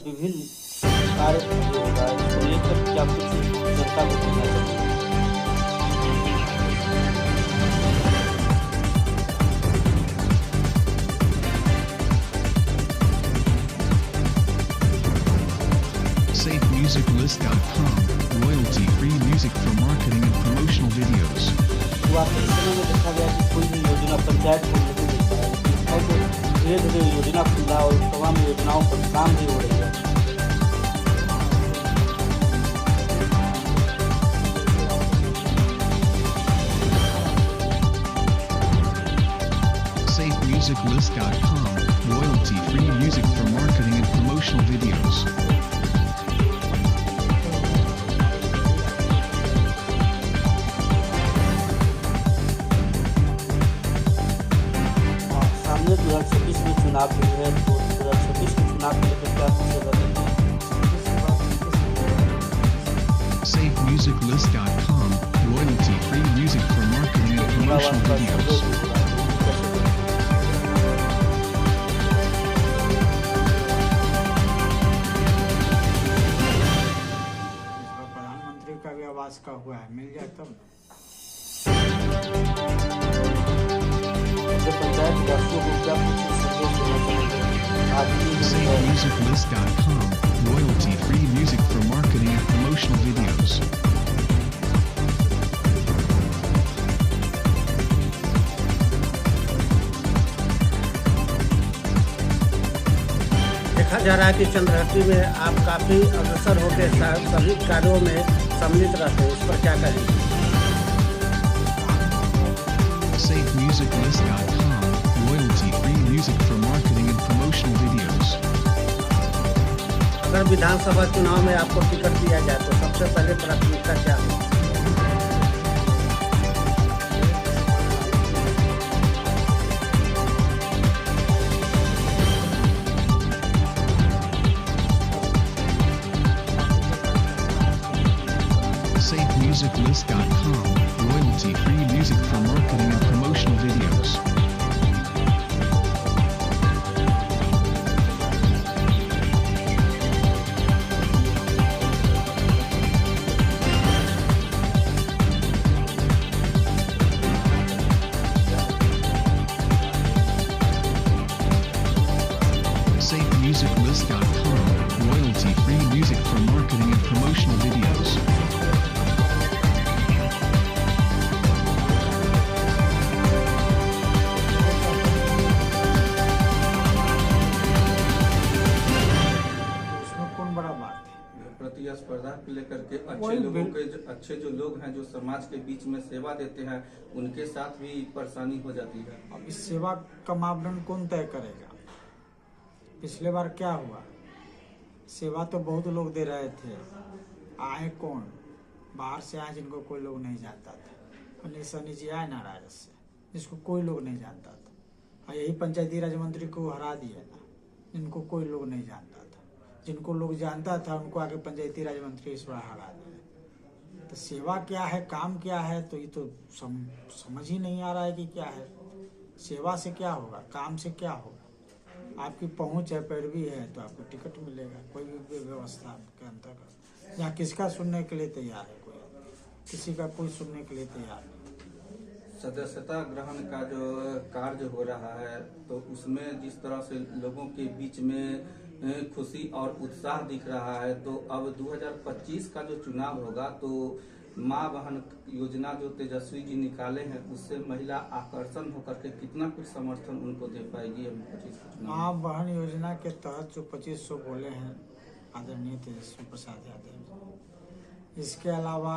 विभिन्न कार्य होगा, इसको लेकर क्या कुछ जनता को कहना चाहिए? SafeMusicList.com, royalty-free music for marketing and promotional videos. वाकई समय में देखा गया कि कोई भी योजना पंचायत को नहीं देता है, लेकिन अब धीरे धीरे योजना खुला और तमाम योजनाओं पर काम भी हो रही है। SafeMusicList.com, royalty-free music for marketing and promotional videos. सामने 2026 में चुनाव भी है, तो 2026 के चुनाव को लेकर क्या कुछ बताइए? SafeMusicList.com, royalty-free music for marketing and promotional videos. प्रधानमंत्री का भी आवास का हुआ है, मिल जाए तब। पंचायत वासियों को क्या कुछ संदेश देना चाहिए? SafeMusicList.com, royalty-free music for marketing and promotional videos. देखा जा रहा है कि चंद्रहट्टी में आप काफ़ी अग्रसर होकर सभी कार्यों में सम्मिलित रहते हैं, इस पर क्या कहेंगे? SafeMusicList.com, royalty-free music for marketing and promotional videos. अगर विधानसभा चुनाव में आपको टिकट दिया जाए तो सबसे पहले प्राथमिकता क्या है? SafeMusicList.com, royalty-free music for marketing and promotional videos. SafeMusicList.com, royalty-free music for marketing and promotional videos. इसमें कौन बड़ा बात है? प्रतिस्पर्धा को लेकर के अच्छे जो लोग हैं, जो समाज के बीच में सेवा देते हैं, उनके साथ भी परेशानी हो जाती है। अब इस सेवा का मापदंड कौन तय करेगा? पिछले बार क्या हुआ? सेवा तो बहुत लोग दे रहे थे, आए कौन? बाहर से आए जिनको कोई लोग नहीं जानता था। अनिल सैनी जी आए ना राजद से, जिसको कोई लोग नहीं जानता था, और यही पंचायती राज मंत्री को हरा दिया था, जिनको कोई लोग नहीं जानता था। जिनको लोग जानता था उनको आके पंचायती राज मंत्री इस बार हरा दिया। तो सेवा क्या है, काम क्या है, तो ये तो समझ ही नहीं आ रहा है कि क्या है। सेवा से क्या होगा, काम से क्या होगा? आपकी पहुंच है, पैरवी है, तो आपको टिकट मिलेगा। कोई भी व्यवस्था के अंतर्गत यहाँ किसका सुनने के लिए तैयार है? कोई किसी का कोई सुनने के लिए तैयार नहीं। सदस्यता ग्रहण का जो कार्य हो रहा है, तो उसमें जिस तरह से लोगों के बीच में खुशी और उत्साह दिख रहा है, तो अब 2025 का जो चुनाव होगा, तो माँ बहन योजना जो तेजस्वी जी निकाले हैं, उससे महिला आकर्षण होकर के कितना कुछ समर्थन उनको दे पाएगी? अभी 25 माँ बहन योजना के तहत जो 2500 बोले हैं आदरणीय तेजस्वी प्रसाद यादव, इसके अलावा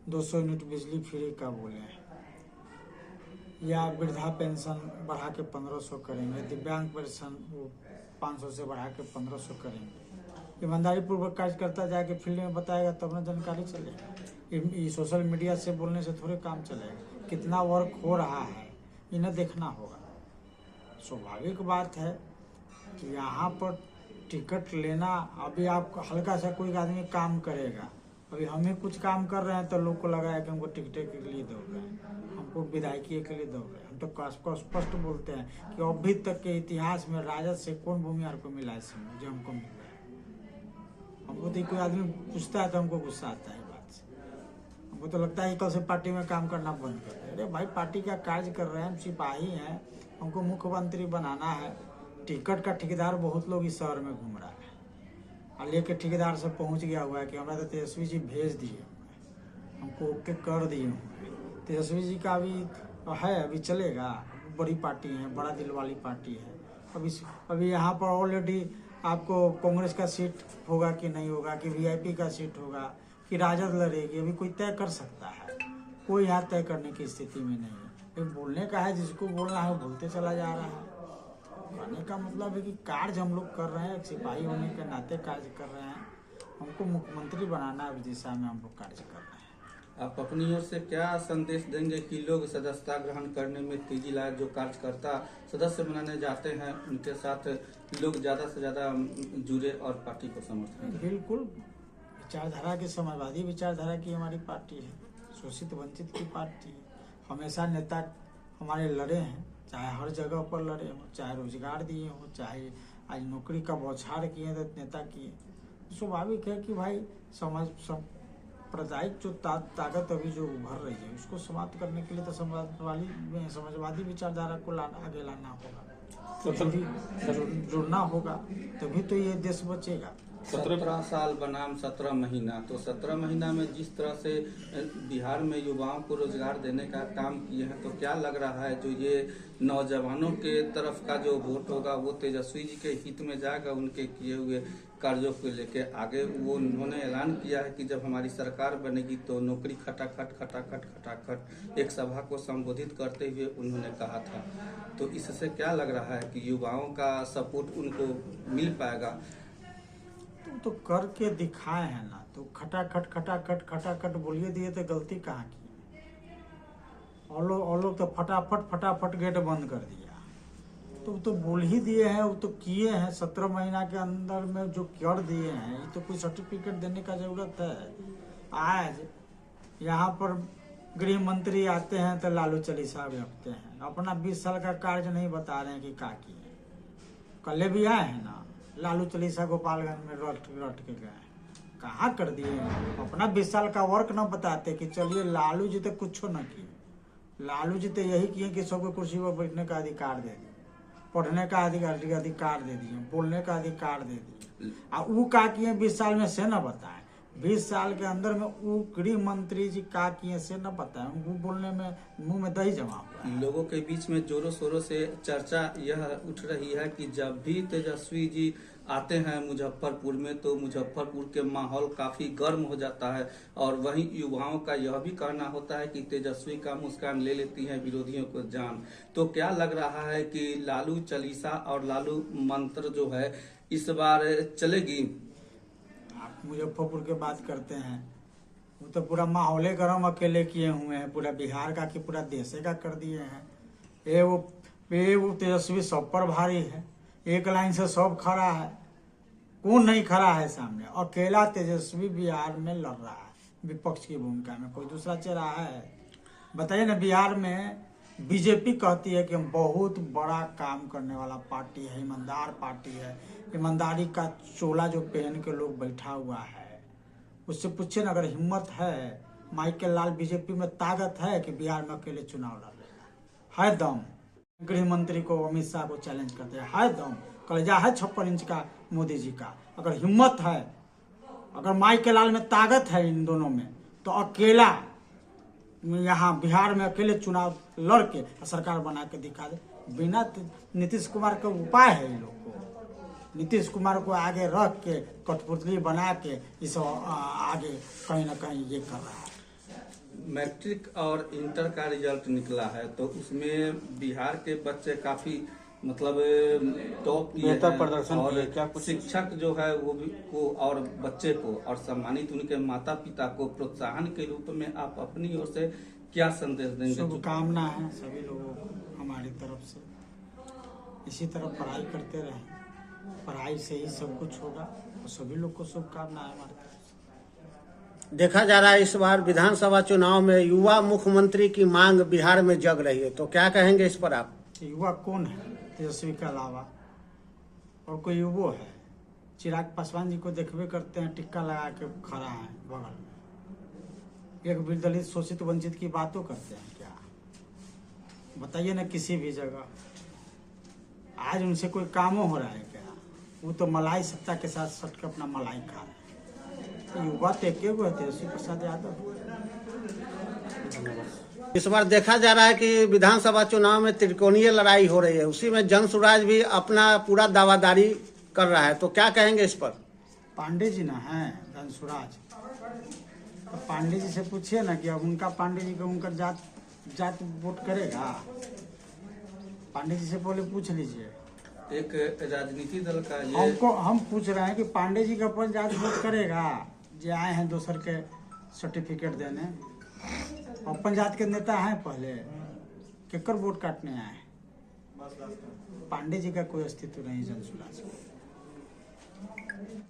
200 यूनिट बिजली फ्री का बोले हैं, या वृद्धा पेंशन बढ़ा के 1500 करेंगे, दिव्यांग पेंशन वो 500 से बढ़ा के 1500 करेंगे। ईमानदारी पूर्वक कार्यकर्ता जाके फील्ड में बताएगा तब ना जानकारी चलेगा। ये सोशल मीडिया से बोलने से थोड़े काम चलेगा। कितना वर्क हो रहा है इन्हें देखना होगा। स्वाभाविक बात है कि यहाँ पर टिकट लेना, अभी आप हल्का सा कोई आदमी काम करेगा, अभी हम ही कुछ काम कर रहे हैं तो लोग को लगा है कि हमको टिकटे के लिए दौड़ रहे हैं, हमको विधायकी के लिए दौड़ रहे हैं। हम तो स्पष्ट बोलते हैं कि अभी तक के इतिहास में राजद से कौन भूमिहार को मिला है, जो हमको मिल रहा है। हमको तो कोई आदमी पूछता है तो हमको गुस्सा आता है बात से। हमको तो लगता है कि कल से पार्टी में काम करना बंद कर दे। अरे भाई पार्टी का कार्य कर रहे हैं, हम सिपाही हैं, हमको मुख्यमंत्री बनाना है। टिकट का ठेकेदार बहुत लोग इस शहर में घूम रहा है और लेके ठेकेदार से पहुंच गया हुआ है कि हमें तो तेजस्वी जी भेज दिए, हमको ओके कर दिए हुए। तेजस्वी जी का भी है, अभी चलेगा, बड़ी पार्टी है, बड़ा दिल वाली पार्टी है। अभी यहाँ पर ऑलरेडी आपको कांग्रेस का सीट होगा कि नहीं होगा, कि वीआईपी का सीट होगा, कि राजद लड़ेगी, अभी कोई तय कर सकता है? कोई यहाँ तय करने की स्थिति में नहीं है। ये बोलने का है, जिसको बोलना है वो बोलते चला जा रहा है। कहने का मतलब है कि कार्य हम लोग कर रहे हैं, एक सिपाही होने के नाते कार्य कर रहे हैं। हमको मुख्यमंत्री बनाना है, उस दिशा में हम लोग कार्य कर रहे हैं। आप अपनी ओर से क्या संदेश देंगे कि लोग सदस्यता ग्रहण करने में तेजी लाए? जो कार्यकर्ता सदस्य बनाने जाते हैं उनके साथ लोग ज्यादा से ज्यादा जुड़े और पार्टी को समर्थन दें। बिल्कुल, विचारधारा की, समाजवादी विचारधारा की हमारी पार्टी है, शोषित वंचित की पार्टी है। हमेशा नेता हमारे लड़े हैं, चाहे हर जगह पर लड़े हों, चाहे रोजगार दिए हों, चाहे आज नौकरी का बौछार किए तो नेता किए। स्वाभाविक है कि भाई साम्प्रदायिक जो ताकत अभी जो उभर रही है उसको समाप्त करने के लिए तो समाजवादी विचारधारा को आगे लाना होगा, तो जुड़ना होगा, तभी तो ये देश बचेगा। 17 साल बनाम 17 महीना, तो 17 महीना में जिस तरह से बिहार में युवाओं को रोजगार देने का काम किए हैं, तो क्या लग रहा है जो ये नौजवानों के तरफ का जो वोट होगा वो तेजस्वी जी के हित में जाएगा? उनके किए हुए कार्यों को लेके आगे वो उन्होंने ऐलान किया है कि जब हमारी सरकार बनेगी तो नौकरी खटाखट खटाखट खटाखट, एक सभा को संबोधित करते हुए उन्होंने कहा था। तो इससे क्या लग रहा है कि युवाओं का सपोर्ट उनको मिल पाएगा? तो करके दिखाए हैं ना, तो खटाखट खटाखट खटाखट बोलिए दिए तो गलती कहाँ की? और लोग तो फटाफट गेट बंद कर दिया। तो बोल ही दिए हैं, वो तो किए हैं। 17 महीना के अंदर में जो कर दिए हैं, ये तो कोई सर्टिफिकेट देने का जरूरत है? आज यहाँ पर गृह मंत्री आते हैं तो लालू चालीसा रखते हैं, अपना 20 साल का कार्य नहीं बता रहे हैं कि क्या किए। कल भी आए हैं ना, लालू चालीसा गोपालगंज में रट के गए, कहाँ कर दिए? अपना 20 साल का वर्क न बताते कि चलिए लालू जी तो कुछ न किए। लालू जी तो यही किए कि सबको कुर्सी पर बैठने का अधिकार दे दिए, पढ़ने का अधिकार दे दिए, बोलने का अधिकार दे दिए। और वो क्या किए 20 साल में से न बताए? 20 साल के अंदर में वो गृह मंत्री जी क्या किए से न बताए? वो बोलने में मुंह में दही जमा हुआ। लोगों के बीच में जोरों शोरों से चर्चा यह उठ रही है कि जब भी तेजस्वी जी आते हैं मुजफ्फरपुर में तो मुजफ्फरपुर के माहौल काफी गर्म हो जाता है, और वहीं युवाओं का यह भी कहना होता है कि तेजस्वी का मुस्कान ले लेती है विरोधियों को जान। तो क्या लग रहा है कि लालू चालीसा और लालू मंत्र जो है इस बार चलेगी? आप मुजफ्फरपुर की बात करते हैं, वो तो पूरा माहौले गर्म अकेले किए हुए हैं, पूरा बिहार का कि पूरा देश का कर दिए हैं। ये वो तेजस्वी सब पर भारी है, एक लाइन से सब खड़ा है, कौन नहीं खड़ा है सामने? अकेला तेजस्वी बिहार में लड़ रहा है विपक्ष की भूमिका में, कोई दूसरा चेहरा है? बताइए ना। बिहार में बीजेपी कहती है कि हम बहुत बड़ा काम करने वाला पार्टी है, ईमानदार पार्टी है, ईमानदारी का चोला जो पहन के लोग बैठा हुआ है, उससे पूछे ना, अगर हिम्मत है माइकल लाल बीजेपी में ताकत है कि बिहार में अकेले चुनाव लड़ेगा? है दम? गृह मंत्री को, अमित शाह को चैलेंज करते हैं, है दम? कलेजा है 56 इंच का मोदी जी का? अगर हिम्मत है, अगर माइकल लाल में ताकत है इन दोनों में, तो अकेला यहाँ बिहार में अकेले चुनाव लड़ के सरकार बना के दिखा दे। बिना नीतीश कुमार का उपाय है इन लोग को, नीतीश कुमार को आगे रख के कठपुतली बना के इस आगे कहीं ना कहीं ये कर रहा है। मैट्रिक और इंटर का रिजल्ट निकला है तो उसमें बिहार के बच्चे काफी मतलब टॉप बेहतर प्रदर्शन और किए। क्या कुछ शिक्षक जो है वो भी को और बच्चे को और सम्मानित उनके माता पिता को प्रोत्साहन के रूप में आप अपनी ओर से क्या संदेश देंगे? शुभकामना है सभी लोगों को हमारी तरफ से, इसी तरह पढ़ाई करते रहें, पढ़ाई से ही सब कुछ होगा, और सभी लोग को शुभकामना है हमारी तरफ से। देखा जा रहा है इस बार विधानसभा चुनाव में युवा मुख्यमंत्री की मांग बिहार में जग रही है, तो क्या कहेंगे इस पर आप? युवा कौन है तेजस्वी के अलावा? और कोई युवा है? चिराग पासवान जी को देखबे करते हैं, टिक्का लगा के खड़ा है बगल में। एक भी दलित शोषित वंचित की बातों करते हैं क्या? बताइए ना किसी भी जगह आज उनसे कोई काम हो रहा है क्या? वो तो मलाई सत्ता के साथ सट के अपना मलाई खा रहे हैं। तो युवा तो एक हुए तेजस्वी प्रसाद यादव। इस बार देखा जा रहा है कि विधानसभा चुनाव में त्रिकोणीय लड़ाई हो रही है, उसी में जन सुराज भी अपना पूरा दावादारी कर रहा है, तो क्या कहेंगे इस पर? पांडे जी ना है धनसुराज, तो पांडे जी से पूछिए ना कि अब उनका पांडे जी को उनका जात वोट करेगा। पांडे जी से पहले पूछ लीजिए। एक राजनीति दल का ये हमको हम पूछ रहे हैं कि पांडे जी का अपन जात वोट करेगा, जो आए हैं दोसर के सर्टिफिकेट देने। अपन जात के नेता हैं पहले, केकर वोट काटने आए? पांडे जी का कोई अस्तित्व नहीं जनसुराज।